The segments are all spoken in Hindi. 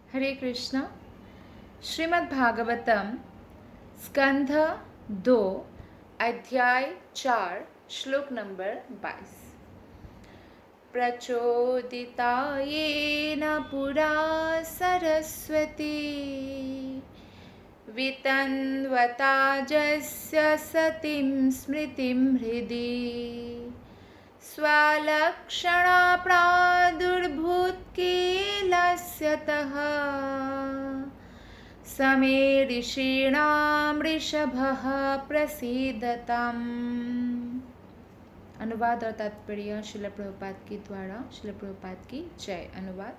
हरे कृष्णा। श्रीमद् भागवतम स्कंध 2 अध्याय 4 श्लोक नंबर 22। प्रचोदिता येन पुरा सरस्वती वितन्वताजस्य सतीं स्मृतिं हृदि स्वलक्षणा प्रादुर्भूत्कीलस्यतः समे ऋषीणां ऋषभः प्रसीदताम्। अनुवाद और तात्पर्य श्रील प्रभुपाद के द्वारा। श्रील प्रभुपाद की जय। अनुवाद।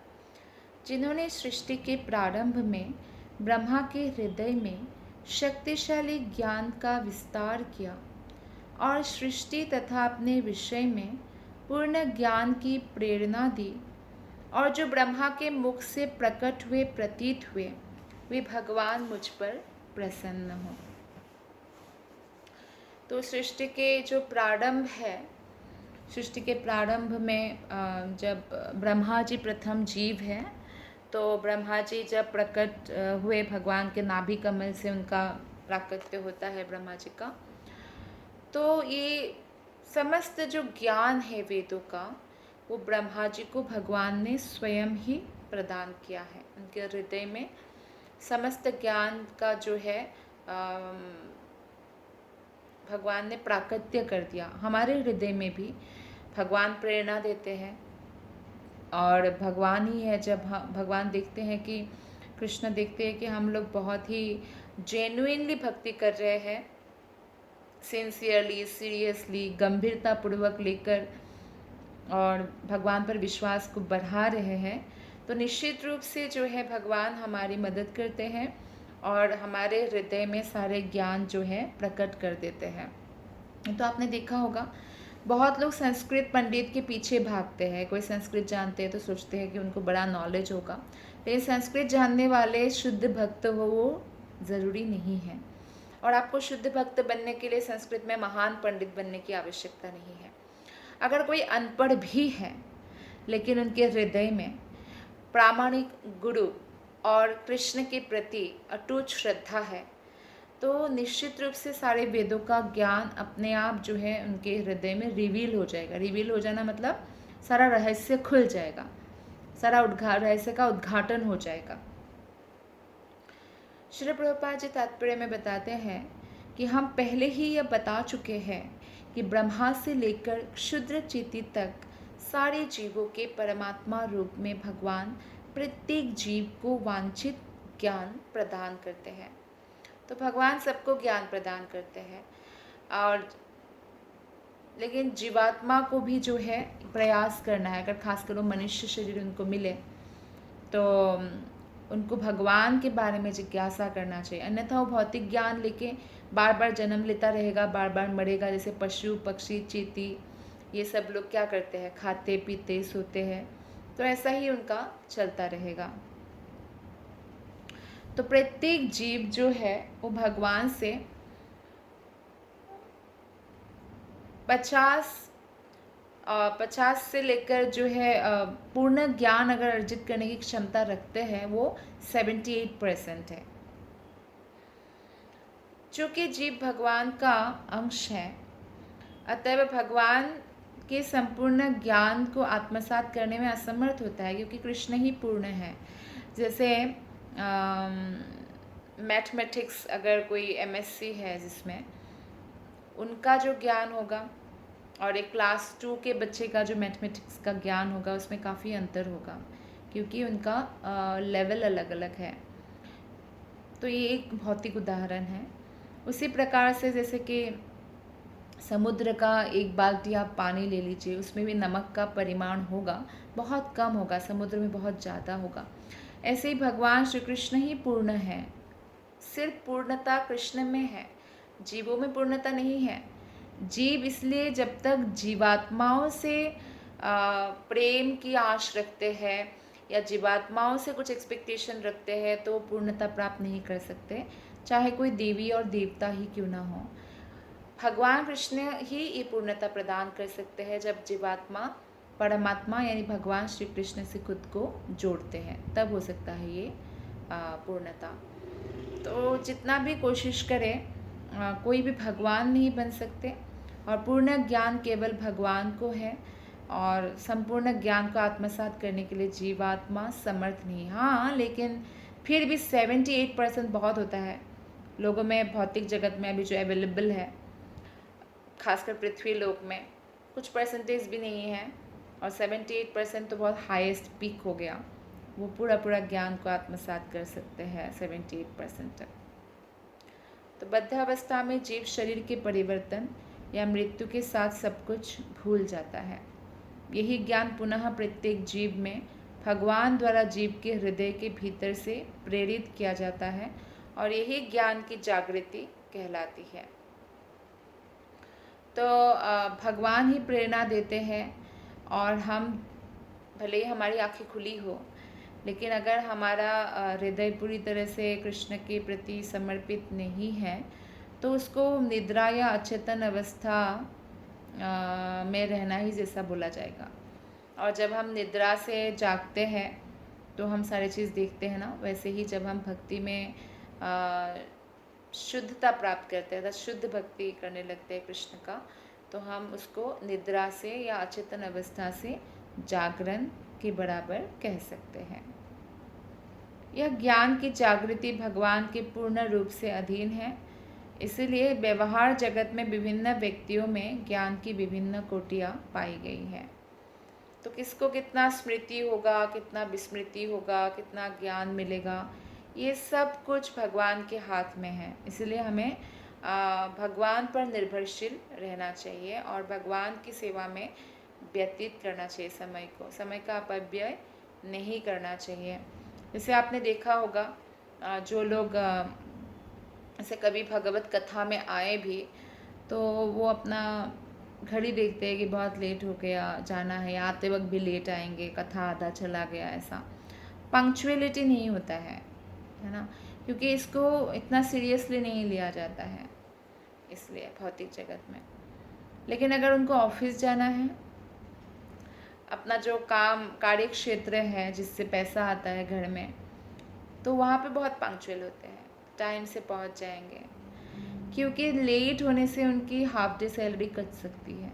जिन्होंने सृष्टि के प्रारंभ में ब्रह्मा के हृदय में शक्तिशाली ज्ञान का विस्तार किया और सृष्टि तथा अपने विषय में पूर्ण ज्ञान की प्रेरणा दी, और जो ब्रह्मा के मुख से प्रकट हुए प्रतीत हुए, वे भगवान मुझ पर प्रसन्न हो। तो सृष्टि के जो प्रारंभ है, सृष्टि के प्रारंभ में जब ब्रह्मा जी प्रथम जीव है, तो ब्रह्मा जी जब प्रकट हुए, भगवान के नाभि कमल से उनका प्राकट्य होता है ब्रह्मा जी का। तो ये समस्त जो ज्ञान है वेदों का, वो ब्रह्मा जी को भगवान ने स्वयं ही प्रदान किया है। उनके हृदय में समस्त ज्ञान का जो है भगवान ने प्राकट्य कर दिया। हमारे हृदय में भी भगवान प्रेरणा देते हैं, और भगवान ही है। जब भगवान देखते हैं कि कृष्ण देखते हैं कि हम लोग बहुत ही जेन्युइनली भक्ति कर रहे हैं, सिंसियरली, सीरियसली, गंभीरतापूर्वक लेकर और भगवान पर विश्वास को बढ़ा रहे हैं, तो निश्चित रूप से जो है भगवान हमारी मदद करते हैं और हमारे हृदय में सारे ज्ञान जो है प्रकट कर देते हैं। तो आपने देखा होगा, बहुत लोग संस्कृत पंडित के पीछे भागते हैं। कोई संस्कृत जानते हैं तो सोचते हैं कि उनको बड़ा नॉलेज होगा, लेकिन संस्कृत जानने वाले शुद्ध भक्त हो वो ज़रूरी नहीं है। और आपको शुद्ध भक्त बनने के लिए संस्कृत में महान पंडित बनने की आवश्यकता नहीं है। अगर कोई अनपढ़ भी है लेकिन उनके हृदय में प्रामाणिक गुरु और कृष्ण के प्रति अटूट श्रद्धा है, तो निश्चित रूप से सारे वेदों का ज्ञान अपने आप जो है उनके हृदय में रिवील हो जाएगा। रिवील हो जाना मतलब सारा रहस्य खुल जाएगा, सारा रहस्य का उद्घाटन हो जाएगा। श्री प्रभुपाद जी तात्पर्य में बताते हैं कि हम पहले ही यह बता चुके हैं कि ब्रह्मा से लेकर क्षुद्र चेती तक सारे जीवों के परमात्मा रूप में भगवान प्रत्येक जीव को वांछित ज्ञान प्रदान करते हैं। तो भगवान सबको ज्ञान प्रदान करते हैं, और लेकिन जीवात्मा को भी जो है प्रयास करना है। अगर खासकर वो मनुष्य शरीर उनको मिले तो उनको भगवान के बारे में जिज्ञासा करना चाहिए, अन्यथा वो भौतिक ज्ञान लेके बार बार जन्म लेता रहेगा, बार बार मरेगा। जैसे पशु पक्षी चींटी ये सब लोग क्या करते हैं, खाते पीते सोते हैं, तो ऐसा ही उनका चलता रहेगा। तो प्रत्येक जीव जो है वो भगवान से 50 से लेकर जो है पूर्ण ज्ञान अगर अर्जित करने की क्षमता रखते हैं, वो 78% है। चूँकि जीव भगवान का अंश है, अतः भगवान के संपूर्ण ज्ञान को आत्मसात करने में असमर्थ होता है, क्योंकि कृष्ण ही पूर्ण है। जैसे मैथमेटिक्स, अगर कोई MSc है जिसमें उनका जो ज्ञान होगा और एक क्लास 2 के बच्चे का जो मैथमेटिक्स का ज्ञान होगा, उसमें काफ़ी अंतर होगा, क्योंकि उनका लेवल अलग अलग है। तो ये एक भौतिक उदाहरण है। उसी प्रकार से जैसे कि समुद्र का एक बाल्टी आप पानी ले लीजिए, उसमें भी नमक का परिमाण होगा, बहुत कम होगा, समुद्र में बहुत ज़्यादा होगा। ऐसे ही भगवान श्री कृष्ण ही पूर्ण है। सिर्फ पूर्णता कृष्ण में है, जीवों में पूर्णता नहीं है। जीव इसलिए जब तक जीवात्माओं से प्रेम की आश रखते हैं या जीवात्माओं से कुछ एक्सपेक्टेशन रखते हैं, तो पूर्णता प्राप्त नहीं कर सकते, चाहे कोई देवी और देवता ही क्यों ना हो। भगवान कृष्ण ही ये पूर्णता प्रदान कर सकते हैं जब जीवात्मा परमात्मा यानी भगवान श्री कृष्ण से खुद को जोड़ते हैं, तब हो सकता है ये पूर्णता। तो जितना भी कोशिश करें कोई भी भगवान नहीं बन सकते, और पूर्ण ज्ञान केवल भगवान को है, और संपूर्ण ज्ञान को आत्मसात करने के लिए जीवात्मा समर्थ नहीं। हाँ, लेकिन फिर भी 78% बहुत होता है लोगों में, भौतिक जगत में अभी जो अवेलेबल है, खासकर पृथ्वी लोक में कुछ परसेंटेज भी नहीं है, और 78% तो बहुत हाईएस्ट पीक हो गया। वो पूरा ज्ञान को आत्मसात कर सकते हैं 78% तक। तो बद्धावस्था में जीव शरीर के परिवर्तन या मृत्यु के साथ सब कुछ भूल जाता है। यही ज्ञान पुनः प्रत्येक जीव में भगवान द्वारा जीव के हृदय के भीतर से प्रेरित किया जाता है, और यही ज्ञान की जागृति कहलाती है। तो भगवान ही प्रेरणा देते हैं, और हम भले ही हमारी आंखें खुली हो, लेकिन अगर हमारा हृदय पूरी तरह से कृष्ण के प्रति समर्पित नहीं है, तो उसको निद्रा या अचेतन अवस्था में रहना ही जैसा बोला जाएगा। और जब हम निद्रा से जागते हैं तो हम सारी चीज़ देखते हैं ना, वैसे ही जब हम भक्ति में शुद्धता प्राप्त करते हैं, शुद्ध भक्ति करने लगते हैं कृष्ण का, तो हम उसको निद्रा से या अचेतन अवस्था से जागरण के बराबर कह सकते हैं। यह ज्ञान की जागृति भगवान के पूर्ण रूप से अधीन है, इसलिए व्यवहार जगत में विभिन्न व्यक्तियों में ज्ञान की विभिन्न कोटियाँ पाई गई हैं। तो किसको कितना स्मृति होगा, कितना विस्मृति होगा, कितना ज्ञान मिलेगा, ये सब कुछ भगवान के हाथ में है। इसलिए हमें भगवान पर निर्भरशील रहना चाहिए, और भगवान की सेवा में व्यतीत करना चाहिए समय का अपव्यय नहीं करना चाहिए। जैसे आपने देखा होगा जो लोग ऐसे कभी भगवत कथा में आए भी, तो वो अपना घड़ी देखते हैं कि बहुत लेट हो गया, जाना है, आते वक्त भी लेट आएंगे, कथा आधा चला गया, ऐसा पंक्चुअलिटी नहीं होता है ना, क्योंकि इसको इतना सीरियसली नहीं लिया जाता है इसलिए भौतिक जगत में। लेकिन अगर उनको ऑफिस जाना है, अपना जो कार्य क्षेत्र है जिससे पैसा आता है घर में, तो वहाँ पे बहुत पंक्चुअल होते हैं, टाइम से पहुँच जाएंगे, क्योंकि लेट होने से उनकी हाफ डे सैलरी कट सकती है।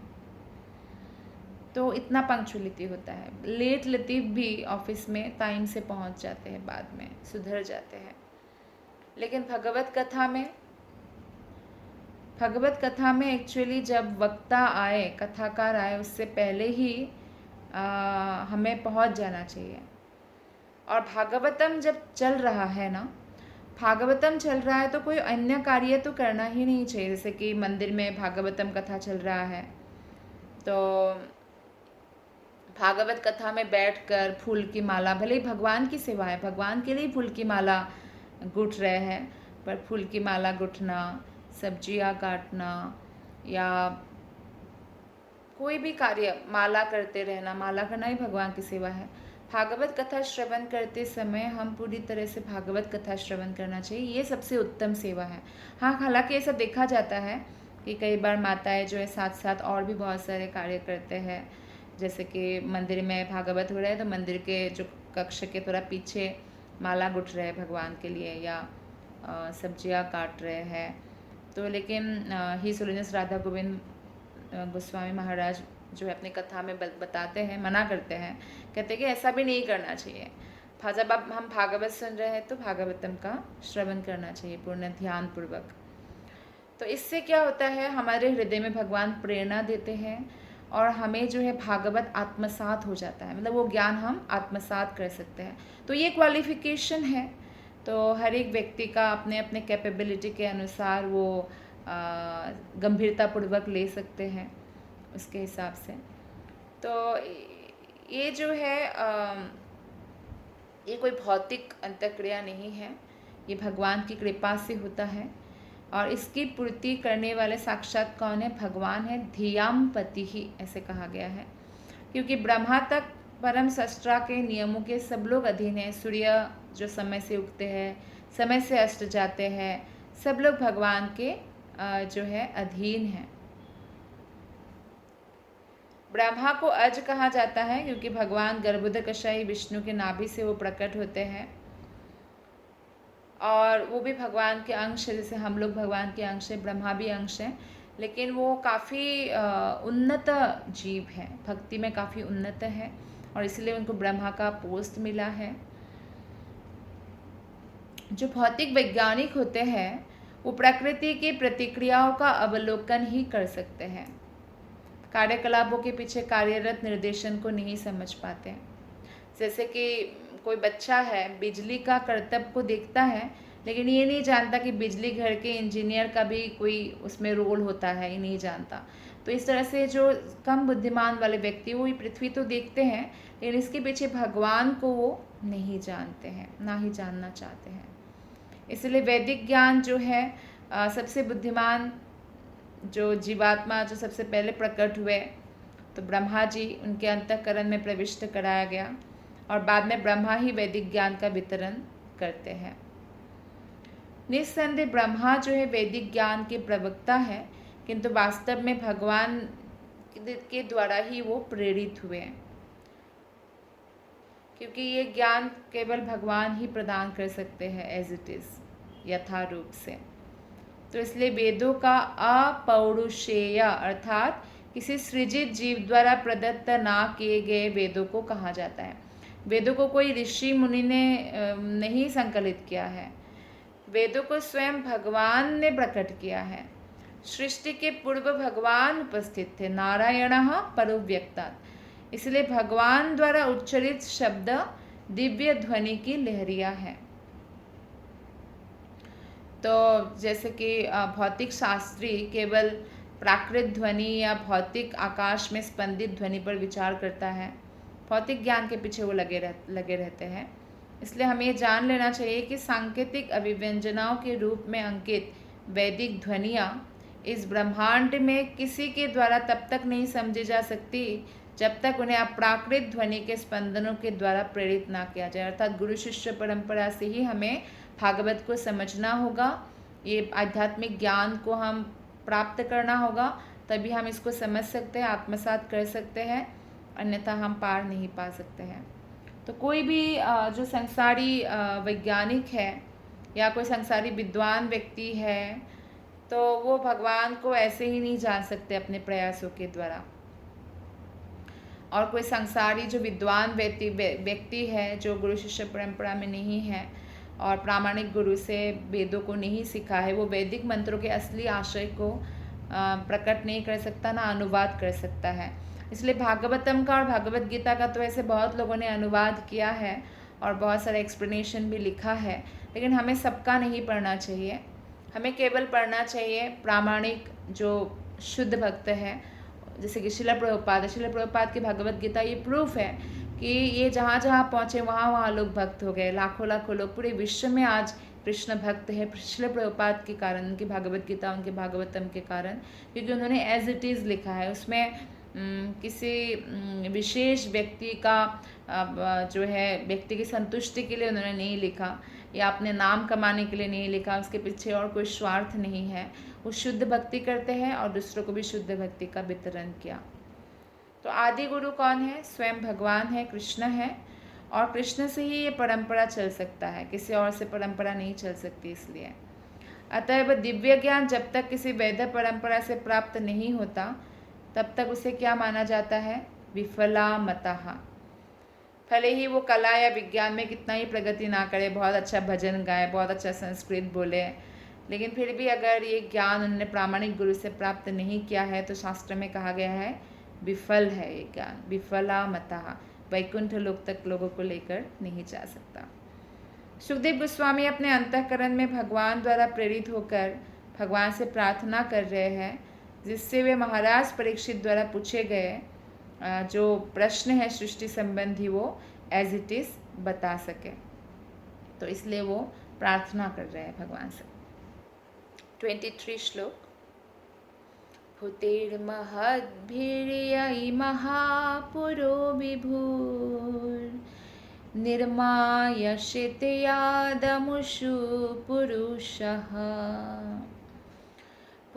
तो इतना पंक्चुअलिटी होता है। लेट लतीफ़ भी ऑफिस में टाइम से पहुंच जाते हैं, बाद में सुधर जाते हैं। लेकिन भगवत कथा में एक्चुअली जब वक्ता आए, कथाकार आए, उससे पहले ही हमें पहुंच जाना चाहिए। और भागवतम जब चल रहा है ना, भागवतम चल रहा है तो कोई अन्य कार्य तो करना ही नहीं चाहिए। जैसे कि मंदिर में भागवतम कथा चल रहा है, तो भागवत कथा में बैठकर फूल की माला, भले ही भगवान की सेवा है, भगवान के लिए फूल की माला गुठ रहे हैं, पर फूल की माला गुठना, सब्जियां काटना, या कोई भी कार्य माला करते रहना, माला करना ही भगवान की सेवा है। भागवत कथा श्रवण करते समय हम पूरी तरह से भागवत कथा श्रवण करना चाहिए, ये सबसे उत्तम सेवा है। हाँ, हालांकि ऐसा देखा जाता है कि कई बार माताएं जो है साथ साथ और भी बहुत सारे कार्य करते हैं। जैसे कि मंदिर में भागवत हो रहा है तो मंदिर के जो कक्ष के थोड़ा पीछे माला गुठ रहे हैं भगवान के लिए, या सब्जियां काट रहे हैं। तो लेकिन हिज होलीनेस राधा गोविंद गोस्वामी महाराज जो है अपनी कथा में बताते हैं, मना करते हैं, कहते हैं कि ऐसा भी नहीं करना चाहिए। जब अब हम भागवत सुन रहे हैं तो भागवतम का श्रवण करना चाहिए पूर्ण ध्यान पूर्वक। तो इससे क्या होता है, हमारे हृदय में भगवान प्रेरणा देते हैं, और हमें जो है भागवत आत्मसात हो जाता है, मतलब वो ज्ञान हम आत्मसात कर सकते हैं। तो ये क्वालिफिकेशन है। तो हर एक व्यक्ति का अपने अपने कैपेबिलिटी के अनुसार वो गंभीरतापूर्वक ले सकते हैं उसके हिसाब से। तो ये जो है ये कोई भौतिक अंतःक्रिया नहीं है, ये भगवान की कृपा से होता है, और इसकी पूर्ति करने वाले साक्षात कौन है? भगवान है। धियाम पति ही ऐसे कहा गया है, क्योंकि ब्रह्मा तक परम सृष्टा के नियमों के सब लोग अधीन हैं। सूर्य जो समय से उगते हैं, समय से अस्त जाते हैं, सब लोग भगवान के जो है अधीन हैं। ब्रह्मा को अज कहा जाता है क्योंकि भगवान गर्भोदकशाही विष्णु के नाभि से वो प्रकट होते हैं, और वो भी भगवान के अंश है। जैसे हम लोग भगवान के अंश हैं, ब्रह्मा भी अंश हैं, लेकिन वो काफ़ी उन्नत जीव हैं, भक्ति में काफ़ी उन्नत है, और इसलिए उनको ब्रह्मा का पोस्ट मिला है। जो भौतिक वैज्ञानिक होते हैं वो प्रकृति की प्रतिक्रियाओं का अवलोकन ही कर सकते हैं, कार्यकलापों के पीछे कार्यरत निर्देशन को नहीं समझ पाते। जैसे कि कोई बच्चा है, बिजली का करतब को देखता है, लेकिन ये नहीं जानता कि बिजली घर के इंजीनियर का भी कोई उसमें रोल होता है, ये नहीं जानता। तो इस तरह से जो कम बुद्धिमान वाले व्यक्ति वो ये पृथ्वी तो देखते हैं, लेकिन इसके पीछे भगवान को वो नहीं जानते हैं, ना ही जानना चाहते हैं। इसलिए वैदिक ज्ञान जो है सबसे बुद्धिमान जो जीवात्मा जो सबसे पहले प्रकट हुए, तो ब्रह्मा जी, उनके अंतःकरण में प्रविष्ट कराया गया, और बाद में ब्रह्मा ही वैदिक ज्ञान का वितरण करते हैं। निस्संदेह ब्रह्मा जो है वैदिक ज्ञान के प्रवक्ता है, किंतु वास्तव में भगवान के द्वारा ही वो प्रेरित हुए हैं, क्योंकि ये ज्ञान केवल भगवान ही प्रदान कर सकते हैं एज इट इज़, यथारूप से। तो इसलिए वेदों का अपौरुषेय अर्थात किसी सृजित जीव द्वारा प्रदत्त ना किए गए वेदों को कहा जाता है। वेदों को कोई ऋषि मुनि ने नहीं संकलित किया है, वेदों को स्वयं भगवान ने प्रकट किया है। सृष्टि के पूर्व भगवान उपस्थित थे, नारायणः परोव्यक्तात्, इसलिए भगवान द्वारा उच्चरित शब्द दिव्य ध्वनि की लहरियाँ हैं। तो जैसे कि भौतिक शास्त्री केवल प्राकृत ध्वनि या भौतिक आकाश में स्पंदित ध्वनि पर विचार करता है, भौतिक ज्ञान के पीछे वो लगे रहते हैं। इसलिए हमें ये जान लेना चाहिए कि सांकेतिक अभिव्यंजनाओं के रूप में अंकित वैदिक ध्वनियाँ इस ब्रह्मांड में किसी के द्वारा तब तक नहीं समझी जा सकती जब तक उन्हें अप्राकृत ध्वनि के स्पंदनों के द्वारा प्रेरित ना किया जाए। अर्थात गुरु शिष्य परंपरा से ही हमें भागवत को समझना होगा, ये आध्यात्मिक ज्ञान को हम प्राप्त करना होगा, तभी हम इसको समझ सकते हैं, आत्मसात कर सकते हैं, अन्यथा हम पार नहीं पा सकते हैं। तो कोई भी जो संसारी वैज्ञानिक है या कोई संसारी विद्वान व्यक्ति है, तो वो भगवान को ऐसे ही नहीं जान सकते अपने प्रयासों के द्वारा। और कोई संसारी जो विद्वान व्यक्ति है जो गुरु शिष्य परंपरा में नहीं है और प्रामाणिक गुरु से वेदों को नहीं सीखा है, वो वैदिक मंत्रों के असली आशय को प्रकट नहीं कर सकता, ना अनुवाद कर सकता है। इसलिए भागवतम का और भागवत गीता का तो ऐसे बहुत लोगों ने अनुवाद किया है और बहुत सारा एक्सप्लेनेशन भी लिखा है, लेकिन हमें सबका नहीं पढ़ना चाहिए। हमें केवल पढ़ना चाहिए प्रामाणिक जो शुद्ध भक्त है, जैसे कि शिला प्रभुपाद की भगवत गीता ये प्रूफ है कि ये जहाँ जहाँ पहुँचे वहाँ लोग भक्त हो गए। लाखों लोग पूरे विश्व में आज कृष्ण भक्त है शिला प्रभुपाद के कारण, उनकी भगवत गीता, उनके भागवतम के कारण, क्योंकि उन्होंने एज इट इज़ लिखा है। उसमें किसी विशेष व्यक्ति का जो है व्यक्ति की संतुष्टि के लिए उन्होंने नहीं लिखा या अपने नाम कमाने के लिए नहीं लिखा, उसके पीछे और कोई स्वार्थ नहीं है। वो शुद्ध भक्ति करते हैं और दूसरों को भी शुद्ध भक्ति का वितरण किया। तो आदि गुरु कौन है? स्वयं भगवान है, कृष्ण है, और कृष्ण से ही ये परंपरा चल सकता है, किसी और से परंपरा नहीं चल सकती। इसलिए अतएव दिव्य ज्ञान जब तक किसी वैध परंपरा से प्राप्त नहीं होता तब तक उसे क्या माना जाता है? विफला मतः। भले ही वो कला या विज्ञान में कितना ही प्रगति ना करे, बहुत अच्छा भजन गाए, बहुत अच्छा संस्कृत बोले, लेकिन फिर भी अगर ये ज्ञान उन्होंने प्रामाणिक गुरु से प्राप्त नहीं किया है तो शास्त्र में कहा गया है विफल है ये ज्ञान, विफला मतः, वैकुंठ लोक तक लोगों को लेकर नहीं जा सकता। सुखदेव गोस्वामी अपने अंतःकरण में भगवान द्वारा प्रेरित होकर भगवान से प्रार्थना कर रहे हैं, जिससे वे महाराज परीक्षित द्वारा पूछे गए जो प्रश्न है सृष्टि संबंधी वो एज इट इज़ बता सके। तो इसलिए वो प्रार्थना कर रहे हैं भगवान से। 23 श्लोक। भूतेर्महद्भिर्यै महापुरो विभुर् निर्मायशितयादमुषु पुरुषः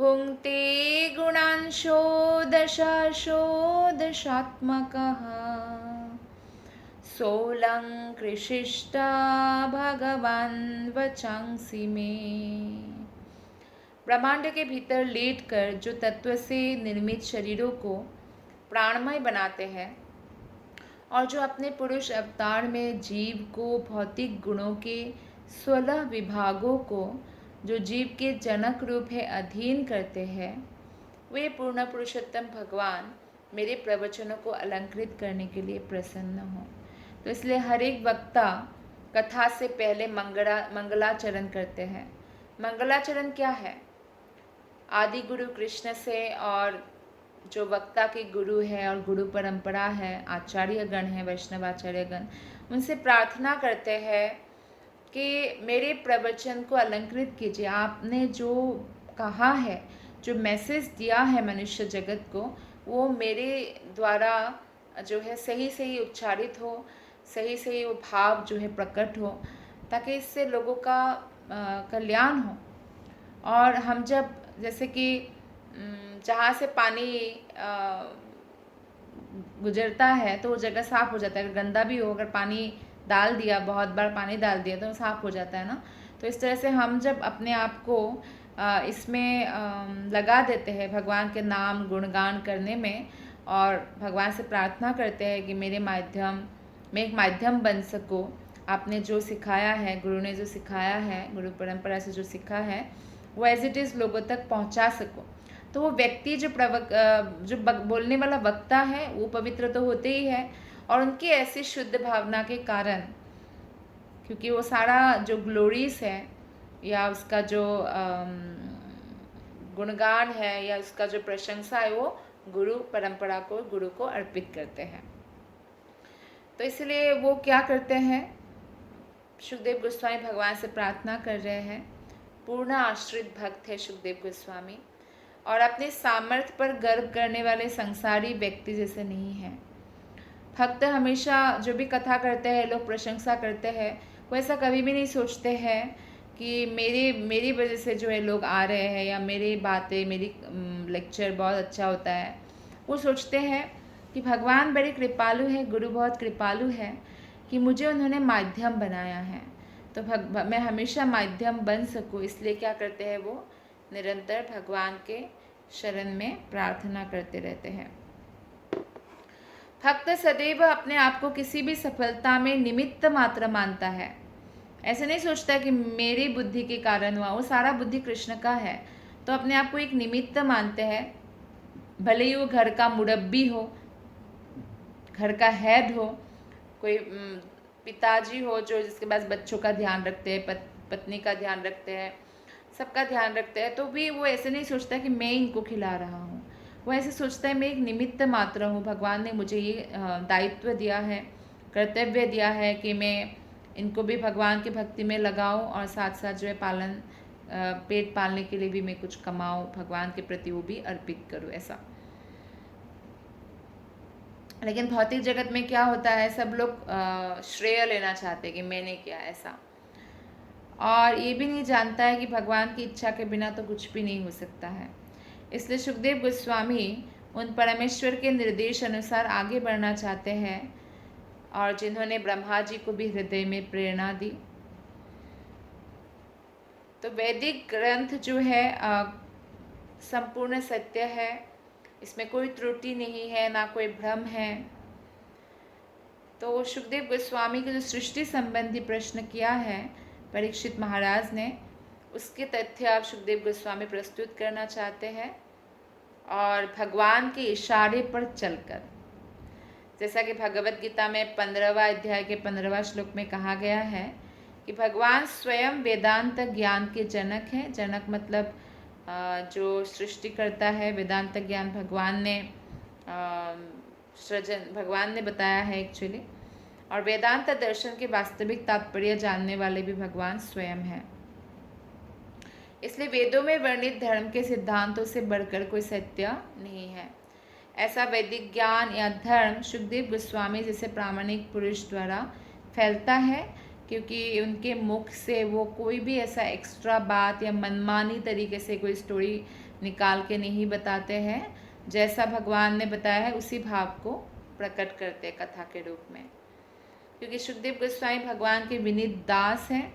भुङ्क्ते गुणांशो दशाशो दशात्मकः सोऽलङ्कृशिष्टा भगवान् वचांसि मे। ब्रह्मांड के भीतर लेटकर जो तत्व से निर्मित शरीरों को प्राणमय बनाते हैं और जो अपने पुरुष अवतार में जीव को भौतिक गुणों के 16 विभागों को जो जीव के जनक रूप है अधीन करते हैं, वे पूर्ण पुरुषोत्तम भगवान मेरे प्रवचनों को अलंकृत करने के लिए प्रसन्न हों। तो इसलिए हर एक वक्ता कथा से पहले मंगलाचरण करते हैं। मंगलाचरण क्या है? आदि गुरु कृष्ण से और जो वक्ता के गुरु है और गुरु परंपरा है, आचार्य गण है, वैष्णव आचार्य गण, उनसे प्रार्थना करते हैं कि मेरे प्रवचन को अलंकृत कीजिए। आपने जो कहा है, जो मैसेज दिया है मनुष्य जगत को, वो मेरे द्वारा जो है सही सही उच्चारित हो, सही सही वो भाव जो है प्रकट हो, ताकि इससे लोगों का कल्याण हो। और हम जब जैसे कि जहाँ से पानी गुजरता है तो वो जगह साफ़ हो जाता है। अगर गंदा भी हो, अगर पानी डाल दिया, बहुत बार पानी डाल दिया, तो साफ़ हो जाता है ना। तो इस तरह से हम जब अपने आप को इसमें लगा देते हैं भगवान के नाम गुणगान करने में, और भगवान से प्रार्थना करते हैं कि मैं एक माध्यम बन सकूँ, आपने जो सिखाया है, गुरु ने जो सिखाया है, गुरु परंपरा से जो सीखा है, वो एज इट इज़ लोगों तक पहुंचा सको। तो वो व्यक्ति जो बोलने वाला वक्ता है वो पवित्र तो होते ही है, और उनकी ऐसी शुद्ध भावना के कारण, क्योंकि वो सारा जो ग्लोरीज है या उसका जो गुणगान है या उसका जो प्रशंसा है, वो गुरु परंपरा को, गुरु को अर्पित करते हैं। तो इसलिए वो क्या करते हैं, सुखदेव गोस्वामी भगवान से प्रार्थना कर रहे हैं। पूर्ण आश्रित भक्त है सुखदेव गोस्वामी, और अपने सामर्थ्य पर गर्व करने वाले संसारी व्यक्ति जैसे नहीं हैं। भक्त हमेशा जो भी कथा करते हैं, लोग प्रशंसा करते हैं, वो ऐसा कभी भी नहीं सोचते हैं कि मेरी वजह से जो है लोग आ रहे हैं, या मेरी बातें, मेरी लेक्चर बहुत अच्छा होता है। वो सोचते हैं कि भगवान बड़े कृपालु हैं, गुरु बहुत कृपालु है कि मुझे उन्होंने माध्यम बनाया है, तो मैं हमेशा माध्यम बन सकूं। इसलिए क्या करते हैं, वो निरंतर भगवान के शरण में प्रार्थना करते रहते हैं। भक्त सदैव अपने आप को किसी भी सफलता में निमित्त मात्र मानता है। ऐसे नहीं सोचता कि मेरी बुद्धि के कारण हुआ, वो सारा बुद्धि कृष्ण का है। तो अपने आप को एक निमित्त मानते हैं, भले ही वो घर का मुरब्बी हो, घर का हेड हो, कोई पिताजी हो जो जिसके पास बच्चों का ध्यान रखते हैं, पत्नी का ध्यान रखते हैं, सबका ध्यान रखते हैं, तो भी वो ऐसे नहीं सोचता कि मैं इनको खिला रहा हूँ। वो ऐसे सोचता है मैं एक निमित्त मात्र हूँ, भगवान ने मुझे ये दायित्व दिया है, कर्तव्य दिया है कि मैं इनको भी भगवान की भक्ति में लगाऊं, और साथ साथ जो है पेट पालने के लिए भी मैं कुछ कमाऊं, भगवान के प्रति वो भी अर्पित करूं, ऐसा। लेकिन भौतिक जगत में क्या होता है, सब लोग श्रेय लेना चाहते हैं कि मैंने किया, ऐसा। और ये भी नहीं जानता है कि भगवान की इच्छा के बिना तो कुछ भी नहीं हो सकता है। इसलिए सुखदेव गोस्वामी उन परमेश्वर के निर्देश अनुसार आगे बढ़ना चाहते हैं, और जिन्होंने ब्रह्मा जी को भी हृदय में प्रेरणा दी। तो वैदिक ग्रंथ जो है संपूर्ण सत्य है, इसमें कोई त्रुटि नहीं है, ना कोई भ्रम है। तो सुखदेव गोस्वामी के जो सृष्टि संबंधी प्रश्न किया है परीक्षित महाराज ने, उसके तथ्य आप सुखदेव गोस्वामी प्रस्तुत करना चाहते हैं, और भगवान के इशारे पर चलकर, जैसा कि भगवत गीता में 15वां अध्याय के 15वां श्लोक में कहा गया है कि भगवान स्वयं वेदांत ज्ञान के जनक हैं। जनक मतलब जो सृष्टि करता है, वेदांत ज्ञान भगवान ने सृजन भगवान ने बताया है एक्चुअली, और वेदांत दर्शन के वास्तविक तात्पर्य जानने वाले भी भगवान स्वयं हैं। इसलिए वेदों में वर्णित धर्म के सिद्धांतों से बढ़कर कोई सत्य नहीं है। ऐसा वैदिक ज्ञान या धर्म सुखदेव गोस्वामी जैसे प्रामाणिक पुरुष द्वारा फैलता है, क्योंकि उनके मुख से वो कोई भी ऐसा एक्स्ट्रा बात या मनमानी तरीके से कोई स्टोरी निकाल के नहीं बताते हैं, जैसा भगवान ने बताया है उसी भाव को प्रकट करते हैं कथा के रूप में। क्योंकि सुखदेव गोस्वामी भगवान के विनीत दास हैं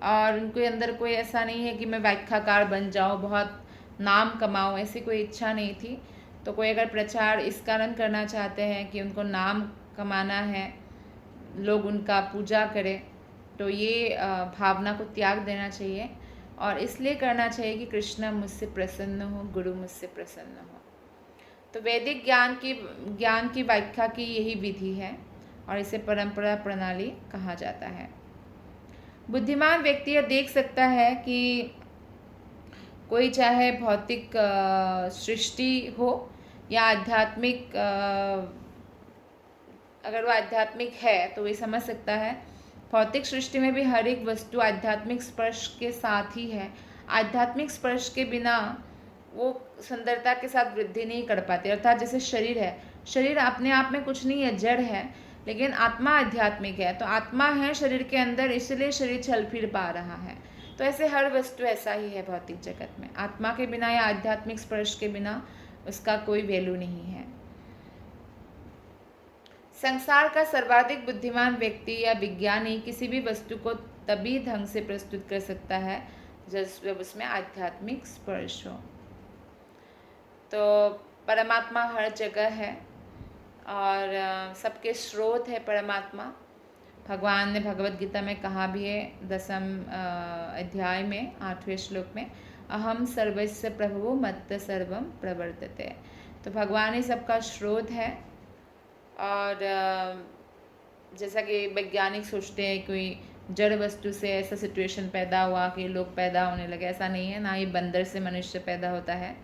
और उनके अंदर कोई ऐसा नहीं है कि मैं व्याख्याकार बन जाऊँ, बहुत नाम कमाऊँ, ऐसी कोई इच्छा नहीं थी। तो कोई अगर प्रचार इस कारण करना चाहते हैं कि उनको नाम कमाना है, लोग उनका पूजा करें, तो ये भावना को त्याग देना चाहिए और इसलिए करना चाहिए कि कृष्ण मुझसे प्रसन्न हो, गुरु मुझसे प्रसन्न हो। तो वैदिक ज्ञान की व्याख्या की यही विधि है और इसे परंपरा प्रणाली कहा जाता है। बुद्धिमान व्यक्ति यह देख सकता है कि कोई चाहे भौतिक सृष्टि हो या आध्यात्मिक, अगर वो आध्यात्मिक है तो ये समझ सकता है भौतिक सृष्टि में भी हर एक वस्तु आध्यात्मिक स्पर्श के साथ ही है। आध्यात्मिक स्पर्श के बिना वो सुंदरता के साथ वृद्धि नहीं कर पाती। अर्थात जैसे शरीर है, शरीर अपने आप में कुछ नहीं है, जड़ है, लेकिन आत्मा आध्यात्मिक है। तो आत्मा है शरीर के अंदर, इसलिए शरीर चल फिर पा रहा है। तो ऐसे हर वस्तु ऐसा ही है भौतिक जगत में, आत्मा के बिना या आध्यात्मिक स्पर्श के बिना उसका कोई वैल्यू नहीं है। संसार का सर्वाधिक बुद्धिमान व्यक्ति या विज्ञानी किसी भी वस्तु को तभी ढंग से प्रस्तुत कर सकता है जब उसमें आध्यात्मिक स्पर्श हो। तो परमात्मा हर जगह है और सबके स्रोत है परमात्मा। भगवान ने भगवत गीता में कहा भी है 10वें अध्याय में 8वें श्लोक में, अहम सर्वस्य प्रभुः मत्त सर्वम प्रवर्तते। तो भगवान ही सबका स्रोत है। और जैसा कि वैज्ञानिक सोचते हैं कोई जड़ वस्तु से ऐसा सिचुएशन पैदा हुआ कि लोग पैदा होने लगे, ऐसा नहीं है। ना ही बंदर से मनुष्य पैदा होता है।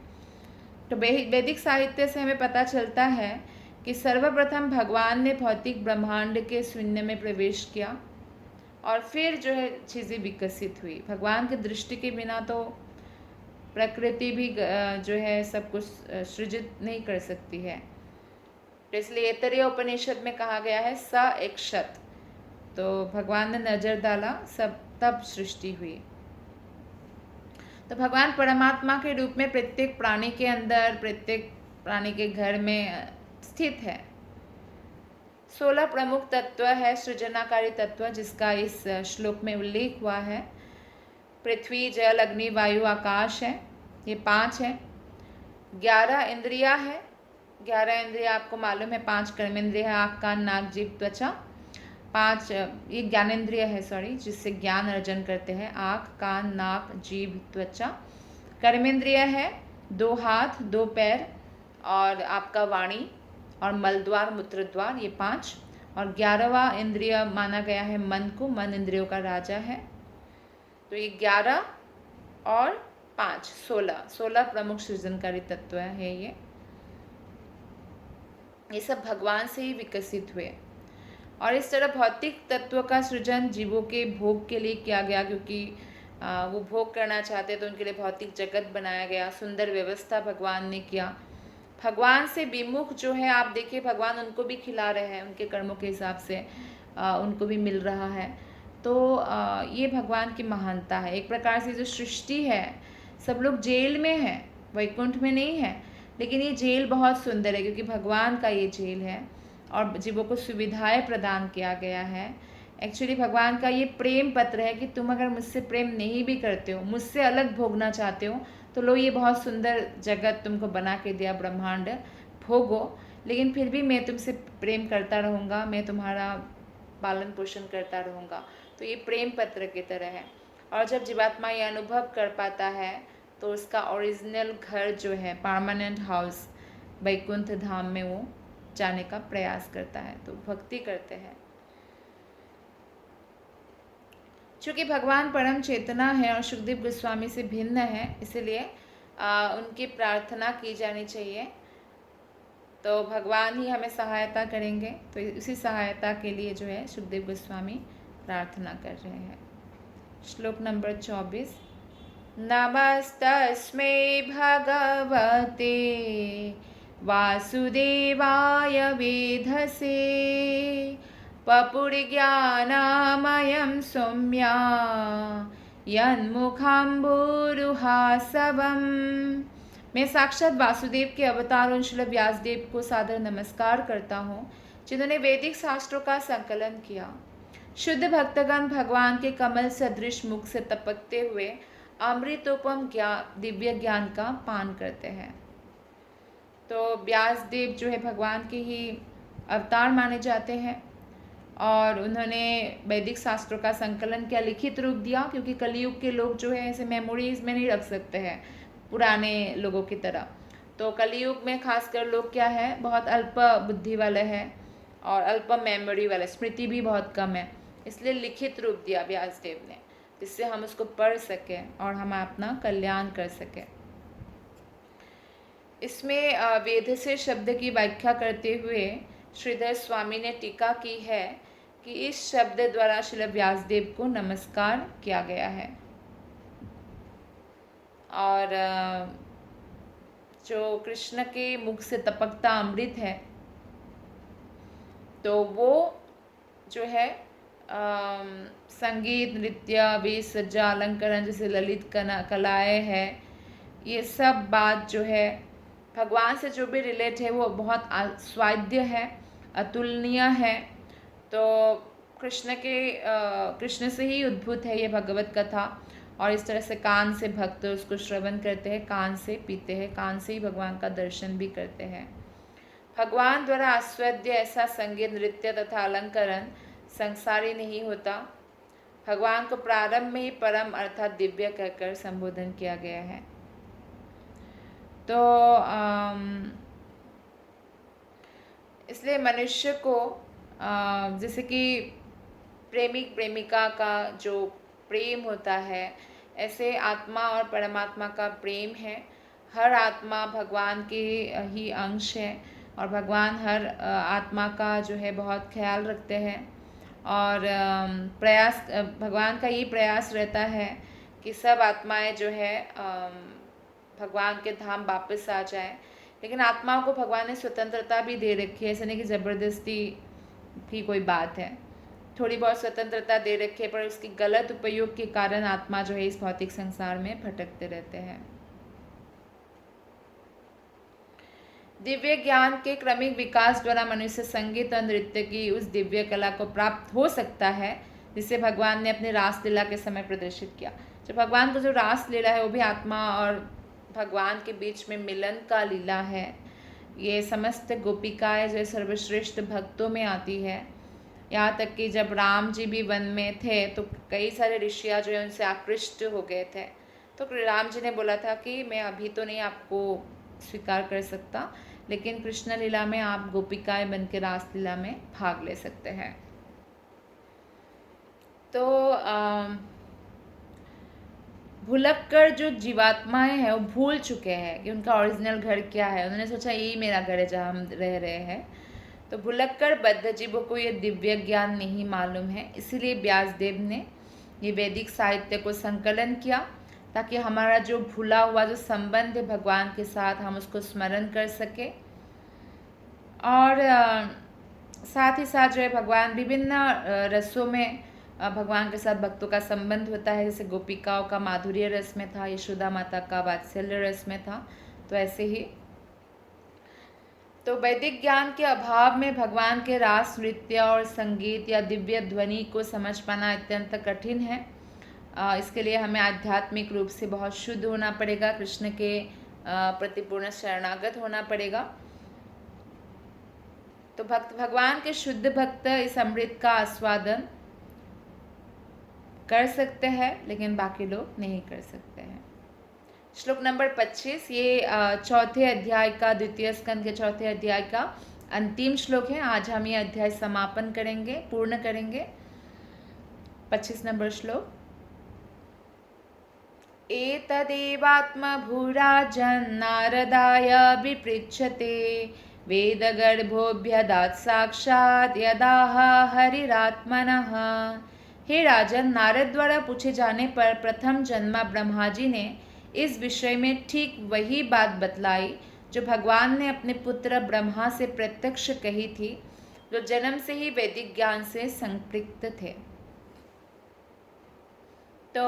तो वैदिक साहित्य से हमें पता चलता है कि सर्वप्रथम भगवान ने भौतिक ब्रह्मांड के शून्य में प्रवेश किया और फिर जो है चीज़ें विकसित हुई। भगवान की दृष्टि के बिना तो प्रकृति भी जो है सब कुछ सृजित नहीं कर सकती है। तो इसलिए ऐतरेय उपनिषद में कहा गया है स एकशत। तो भगवान ने नजर डाला, सब तब सृष्टि हुई। तो भगवान परमात्मा के रूप में प्रत्येक प्राणी के अंदर, प्रत्येक प्राणी के घर में स्थित है। 16 प्रमुख तत्व है, सृजनाकारी तत्व, जिसका इस श्लोक में उल्लेख हुआ है। पृथ्वी, जल, अग्नि, वायु, आकाश है, ये 5 है। 11 इंद्रिया है। 11 इंद्रिया आपको मालूम है, 5 कर्मेंद्रिय है, आँख, कान, नाक, जीभ, त्वचा। 5 ये ज्ञानेंद्रिय है, सॉरी, जिससे ज्ञान अर्जन करते हैं, आँख, कान, नाक, जीभ, त्वचा। कर्मेंद्रिय है 2 हाथ, 2 पैर और आपका वाणी और मलद्वार, मूत्रद्वार, ये 5। और 11वां इंद्रिय माना गया है मन को, मन इंद्रियों का राजा है। तो ये 11 और 5 16 प्रमुख सृजनकारी तत्व है। ये सब भगवान से ही विकसित हुए। और इस तरह भौतिक तत्व का सृजन जीवों के भोग के लिए किया गया, क्योंकि वो भोग करना चाहते तो उनके लिए भौतिक जगत बनाया गया, सुंदर व्यवस्था भगवान ने किया। भगवान से विमुख जो है, आप देखिए भगवान उनको भी खिला रहे हैं, उनके कर्मों के हिसाब से उनको भी मिल रहा है। तो ये भगवान की महानता है। एक प्रकार से जो सृष्टि है, सब लोग जेल में हैं, वैकुंठ में नहीं है, लेकिन ये जेल बहुत सुंदर है क्योंकि भगवान का ये जेल है और जीवों को सुविधाएं प्रदान किया गया है। एक्चुअली भगवान का ये प्रेम पत्र है कि तुम अगर मुझसे प्रेम नहीं भी करते हो, मुझसे अलग भोगना चाहते हो, तो लो ये बहुत सुंदर जगत तुमको बना के दिया, ब्रह्मांड, भोगो, लेकिन फिर भी मैं तुमसे प्रेम करता रहूँगा, मैं तुम्हारा पालन पोषण करता रहूँगा। तो ये प्रेम पत्र की तरह है। और जब जीवात्मा ये अनुभव कर पाता है तो उसका ओरिजिनल घर जो है, परमानेंट हाउस, वैकुंठ धाम में वो जाने का प्रयास करता है। तो भक्ति करते हैं। चूँकि भगवान परम चेतना है और सुखदेव गोस्वामी से भिन्न है, इसलिए उनकी प्रार्थना की जानी चाहिए। तो भगवान ही हमें सहायता करेंगे। तो उसी सहायता के लिए जो है सुखदेव गोस्वामी प्रार्थना कर रहे हैं। श्लोक नंबर 24। नमस्तस्मै भगवते वासुदेवाय वेधसे पपुर्ज्ञानामयं सौम्या यन्मुखाम्बुरुहासवम् मैं साक्षात वासुदेव के अवतार और श्रील व्यासदेव को सादर नमस्कार करता हूँ, जिन्होंने वैदिक शास्त्रों का संकलन किया। शुद्ध भक्तगण भगवान के कमल सदृश मुख से टपकते हुए अमृतोपम दिव्य ज्ञान का पान करते हैं। तो व्यासदेव जो है भगवान के ही अवतार माने जाते हैं और उन्होंने वैदिक शास्त्रों का संकलन किया, लिखित रूप दिया, क्योंकि कलयुग के लोग जो है ऐसे मेमोरीज में नहीं रख सकते हैं पुराने लोगों की तरह। तो कलयुग में खासकर लोग क्या है, बहुत अल्प बुद्धि वाले हैं और अल्प मेमोरी वाले, स्मृति भी बहुत कम है, इसलिए लिखित रूप दिया व्यासदेव ने, जिससे हम उसको पढ़ सकें और हम अपना कल्याण कर सकें। इसमें वेद से शब्द की व्याख्या करते हुए श्रीधर स्वामी ने टीका की है कि इस शब्द द्वारा श्रील व्यासदेव को नमस्कार किया गया है। और जो कृष्ण के मुख से टपकता अमृत है, तो वो जो है संगीत, नृत्य, वेश सज्जा, अलंकरण जैसे ललित कलाएँ हैं, ये सब बात जो है भगवान से जो भी रिलेट है वो बहुत स्वाद्य है, अतुलनीय है। तो कृष्ण से ही उद्भूत है ये भगवत कथा, और इस तरह से कान से भक्त उसको श्रवण करते हैं, कान से पीते हैं, कान से ही भगवान का दर्शन भी करते हैं। भगवान द्वारा आस्वाद्य ऐसा संगीत, नृत्य तथा अलंकरण संसारी नहीं होता। भगवान को प्रारंभ में ही परम अर्थात दिव्य कहकर संबोधन किया गया है। तो इसलिए मनुष्य को जैसे कि प्रेमिक प्रेमिका का जो प्रेम होता है, ऐसे आत्मा और परमात्मा का प्रेम है। हर आत्मा भगवान के ही अंश है और भगवान हर आत्मा का जो है बहुत ख्याल रखते हैं। और भगवान का ये प्रयास रहता है कि सब आत्माएं जो है भगवान के धाम वापस आ जाए। लेकिन आत्माओं को भगवान ने स्वतंत्रता भी दे रखी है, ऐसा नहीं कि ज़बरदस्ती की कोई बात है, थोड़ी बहुत स्वतंत्रता दे रखी है, पर उसकी गलत उपयोग के कारण आत्मा जो है इस भौतिक संसार में भटकते रहते हैं। दिव्य ज्ञान के क्रमिक विकास द्वारा मनुष्य संगीत और नृत्य की उस दिव्य कला को प्राप्त हो सकता है जिसे भगवान ने अपने रास लीला के समय प्रदर्शित किया। जब भगवान का जो रास लीला है वो भी आत्मा और भगवान के बीच में मिलन का लीला है। ये समस्त गोपिकाएं जो सर्वश्रेष्ठ भक्तों में आती है। यहाँ तक कि जब राम जी भी वन में थे तो कई सारे ऋषियाँ जो है उनसे आकृष्ट हो गए थे। तो राम जी ने बोला था कि मैं अभी तो नहीं आपको स्वीकार कर सकता, लेकिन कृष्ण लीला में आप गोपिकाएं बन के रास लीला में भाग ले सकते हैं। तो भुलक्कर जो जीवात्माएं हैं वो भूल चुके हैं कि उनका ओरिजिनल घर क्या है। उन्होंने सोचा यही मेरा घर है जहाँ हम रह रहे हैं। तो भुलक्कर बद्ध जीवों को ये दिव्य ज्ञान नहीं मालूम है, इसीलिए व्यासदेव ने ये वैदिक साहित्य को संकलन किया ताकि हमारा जो भूला हुआ जो संबंध है भगवान के साथ हम उसको स्मरण कर सके। और साथ ही साथ जो है भगवान विभिन्न रसों में भगवान के साथ भक्तों का संबंध होता है। जैसे गोपिकाओं का माधुर्य रस में था, यशोदा माता का वात्सल्य रस में था, तो ऐसे ही। तो वैदिक ज्ञान के अभाव में भगवान के रास, नृत्य और संगीत या दिव्य ध्वनि को समझ पाना अत्यंत कठिन है। इसके लिए हमें आध्यात्मिक रूप से बहुत शुद्ध होना पड़ेगा, कृष्ण के प्रति पूर्ण शरणागत होना पड़ेगा। तो भगवान के शुद्ध भक्त इस अमृत का आस्वादन कर सकते हैं, लेकिन बाकी लोग नहीं कर सकते हैं। श्लोक नंबर 25, ये चौथे अध्याय का, द्वितीय स्कंद के चौथे अध्याय का अंतिम श्लोक है। आज हम ये अध्याय समापन करेंगे, पूर्ण करेंगे। 25 नंबर श्लोक। एतदेवात्मभूराजन् नारदाय विपृच्छते वेदगर्भोऽभ्यदात् साक्षात् यदाह हरिरात्मनः। हे राजन, नारद द्वारा पूछे जाने पर प्रथम जन्मा ब्रह्मा जी ने इस विषय में ठीक वही बात बतलाई जो भगवान ने अपने पुत्र ब्रह्मा से प्रत्यक्ष कही थी, जो जन्म से ही वैदिक ज्ञान से संपृक्त थे। तो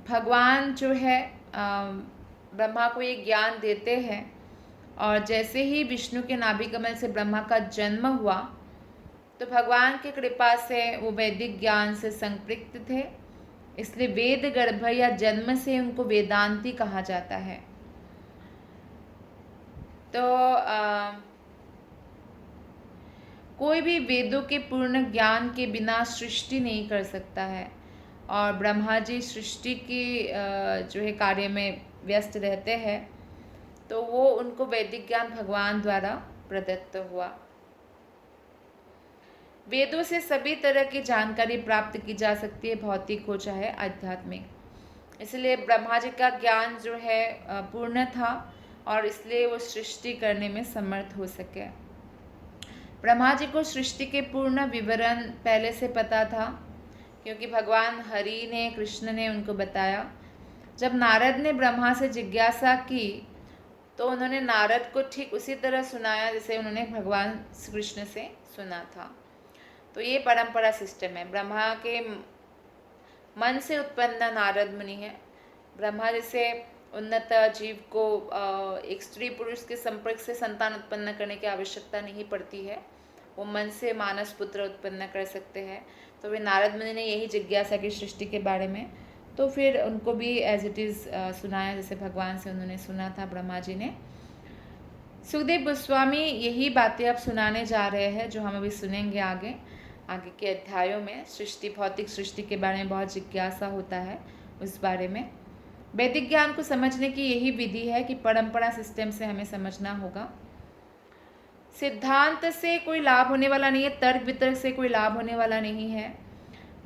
भगवान जो है ब्रह्मा को ये ज्ञान देते हैं, और जैसे ही विष्णु के नाभि कमल से ब्रह्मा का जन्म हुआ तो भगवान की कृपा से वो वैदिक ज्ञान से संपृक्त थे, इसलिए वेद गर्भ या जन्म से उनको वेदांती कहा जाता है। तो कोई भी वेदों के पूर्ण ज्ञान के बिना सृष्टि नहीं कर सकता है, और ब्रह्मा जी सृष्टि की जो है कार्य में व्यस्त रहते हैं, तो वो उनको वैदिक ज्ञान भगवान द्वारा प्रदत्त हुआ। वेदों से सभी तरह की जानकारी प्राप्त की जा सकती है, भौतिक हो चाहे आध्यात्मिक, इसलिए ब्रह्मा जी का ज्ञान जो है पूर्ण था, और इसलिए वो सृष्टि करने में समर्थ हो सके। ब्रह्मा जी को सृष्टि के पूर्ण विवरण पहले से पता था, क्योंकि भगवान हरि ने, कृष्ण ने उनको बताया। जब नारद ने ब्रह्मा से जिज्ञासा की तो उन्होंने नारद को ठीक उसी तरह सुनाया जैसे उन्होंने भगवान कृष्ण से सुना था। तो ये परंपरा सिस्टम है। ब्रह्मा के मन से उत्पन्न नारद मुनि है। ब्रह्मा जैसे उन्नत जीव को एक स्त्री पुरुष के संपर्क से संतान उत्पन्न करने की आवश्यकता नहीं पड़ती है, वो मन से मानस पुत्र उत्पन्न कर सकते हैं। तो वे नारद मुनि ने यही जिज्ञासा की सृष्टि के बारे में, तो फिर उनको भी एज इट इज़ सुनाया जैसे भगवान से उन्होंने सुना था ब्रह्मा जी ने। सुखदेव गोस्वामी यही बातें अब सुनाने जा रहे हैं जो हम अभी सुनेंगे आगे के अध्यायों में। सृष्टि, भौतिक सृष्टि के बारे में बहुत जिज्ञासा होता है, उस बारे में। वैदिक ज्ञान को समझने की यही विधि है कि परंपरा सिस्टम से हमें समझना होगा। सिद्धांत से कोई लाभ होने वाला नहीं है, तर्क वितर्क से कोई लाभ होने वाला नहीं है।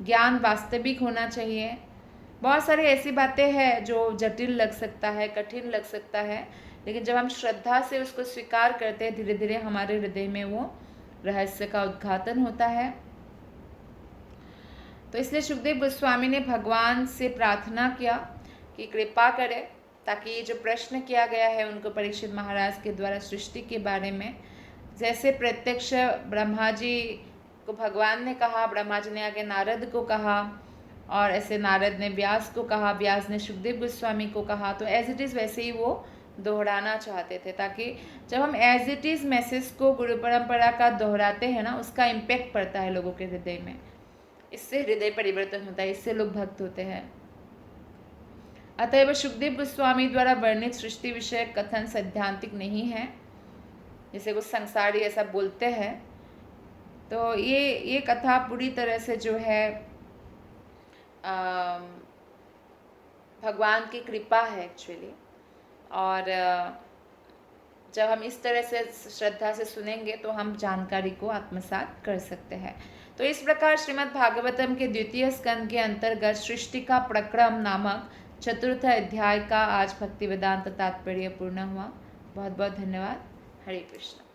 ज्ञान वास्तविक होना चाहिए। बहुत सारी ऐसी बातें हैं जो जटिल लग सकता है, कठिन लग सकता है, लेकिन जब हम श्रद्धा से उसको स्वीकार करते हैं, धीरे धीरे हमारे हृदय में वो रहस्य का उद्घाटन होता है। तो इसलिए सुखदेव गोस्वामी ने भगवान से प्रार्थना किया कि कृपा करे, ताकि ये जो प्रश्न किया गया है उनको परीक्षित महाराज के द्वारा सृष्टि के बारे में, जैसे प्रत्यक्ष ब्रह्मा जी को भगवान ने कहा, ब्रह्मा जी ने आगे नारद को कहा, और ऐसे नारद ने व्यास को कहा, व्यास ने सुखदेव गोस्वामी को कहा, तो एज इट इज़ वैसे ही वो दोहराना चाहते थे, ताकि जब हम एज इट इज़ मैसेज को गुरु परंपरा का दोहराते हैं ना, उसका इम्पैक्ट पड़ता है लोगों के हृदय में, इससे हृदय परिवर्तन होता है, इससे लोग भक्त होते हैं। अतएव सुखदेव गोस्वामी द्वारा वर्णित सृष्टि विषय कथन सैद्धांतिक नहीं है, जैसे कुछ संसारी ऐसा बोलते हैं। तो ये कथा पूरी तरह से जो है भगवान की कृपा है एक्चुअली, और जब हम इस तरह से श्रद्धा से सुनेंगे तो हम जानकारी को आत्मसात कर सकते हैं। तो इस प्रकार श्रीमद् भागवतम के द्वितीय स्कंद के अंतर्गत सृष्टि का प्रक्रम नामक चतुर्थ अध्याय का आज भक्ति वेदांत तात्पर्य पूर्ण हुआ। बहुत बहुत धन्यवाद। हरे कृष्ण।